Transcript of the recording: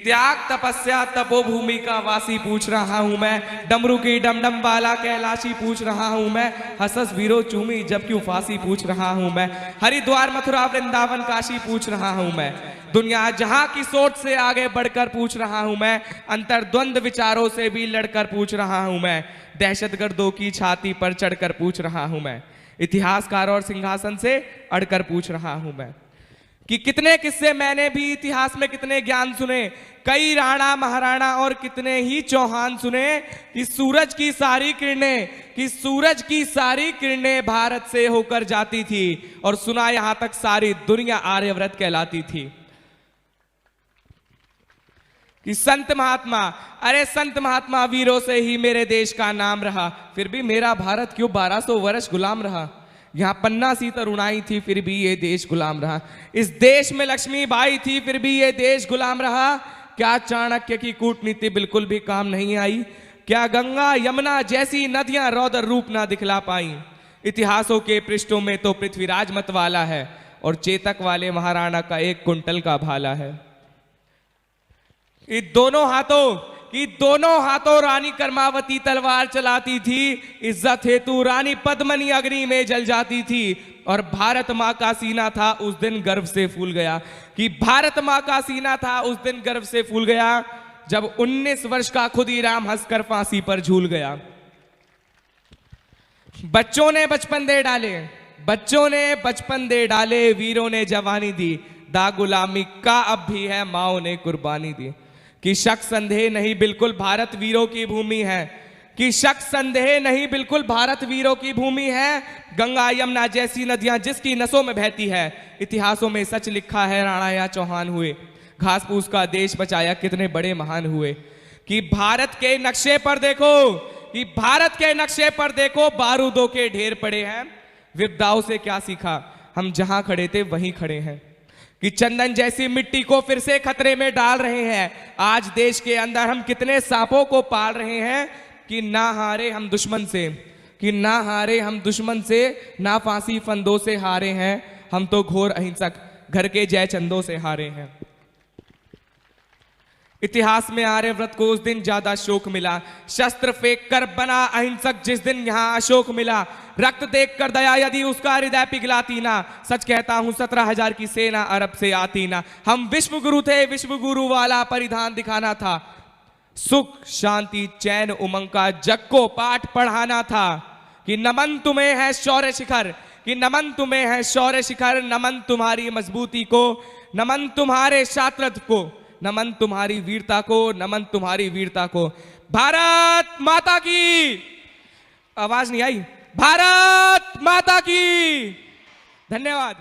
त्याग तपस्या तपोभूमि का वासी पूछ रहा हूं मैं, डमरू की डमडम वाला कैलाशी पूछ रहा हूं मैं, हसस वीरो चूमी जब क्यों फांसी पूछ रहा हूं मैं, हरिद्वार मथुरा वृंदावन काशी पूछ रहा हूं मैं, दुनिया जहां की सोच से आगे बढ़कर पूछ रहा हूं मैं, अंतर्द्वंद विचारों से भी लड़कर पूछ रहा हूं मैं, दहशतगर्दों की छाती पर चढ़कर पूछ रहा हूं मैं, इतिहासकार और सिंहासन से अड़कर पूछ रहा हूं मैं कि कितने किस्से मैंने भी इतिहास में कितने ज्ञान सुने, कई राणा महाराणा और कितने ही चौहान सुने कि सूरज की सारी किरणें भारत से होकर जाती थी और सुना यहां तक सारी दुनिया आर्यव्रत कहलाती थी। कि संत महात्मा वीरों से ही मेरे देश का नाम रहा, फिर भी मेरा भारत क्यों 1200 वर्ष गुलाम रहा। यहाँ पन्ना सी तरुणाई थी फिर भी ये देश गुलाम रहा, इस देश में लक्ष्मीबाई थी फिर भी ये देश गुलाम रहा। क्या चाणक्य की कूटनीति बिल्कुल भी काम नहीं आई, क्या गंगा यमुना जैसी नदियां रौदर रूप ना दिखला पाई। इतिहासों के पृष्ठों में तो पृथ्वीराज मतवाला है और चेतक वाले महाराणा का 1 कुंटल का भाला है। कि दोनों हाथों रानी कर्मावती तलवार चलाती थी, इज्जत हेतु रानी पद्मनी अग्नि में जल जाती थी और भारत मां का सीना था उस दिन गर्व से फूल गया। कि भारत मां का सीना था उस दिन गर्व से फूल गया जब 19 वर्ष का खुदीराम हंसकर फांसी पर झूल गया। बच्चों ने बचपन दे डाले, वीरों ने जवानी दी, दाग गुलामी का अब भी है, माओ ने कुर्बानी दी। कि शक संदेह नहीं बिल्कुल भारत वीरों की भूमि है, कि शक संदेह नहीं बिल्कुल भारत वीरों की भूमि है। गंगा यमुना जैसी नदियां जिसकी नसों में बहती है, इतिहासों में सच लिखा है राणा या चौहान हुए, घास फूस का देश बचाया कितने बड़े महान हुए। कि भारत के नक्शे पर देखो बारूदों के ढेर पड़े हैं, विपदाओं से क्या सीखा, हम जहां खड़े थे वहीं खड़े हैं। कि चंदन जैसी मिट्टी को फिर से खतरे में डाल रहे हैं, आज देश के अंदर हम कितने सांपों को पाल रहे हैं। कि ना हारे हम दुश्मन से, ना फांसी फंदों से हारे हैं, हम तो घोर अहिंसक घर के जय चंदों से हारे हैं। इतिहास में आर्यव्रत को उस दिन ज्यादा शोक मिला, शस्त्र फेंक कर बना अहिंसक जिस दिन यहां अशोक मिला। रक्त देख कर दया यदि उसका हृदय पिघलाती ना, सच कहता हूं 17,000 की सेना अरब से आती ना। हम विश्व गुरु थे, विश्व गुरु वाला परिधान दिखाना था, सुख शांति चैन उमंग का जग को पाठ पढ़ाना था। कि नमन तुम्हें है शौर्य शिखर, नमन तुम्हारी मजबूती को, नमन तुम्हारे शास्त्रत्व को, नमन तुम्हारी वीरता को। भारत माता की, आवाज नहीं आई, भारत माता की। धन्यवाद।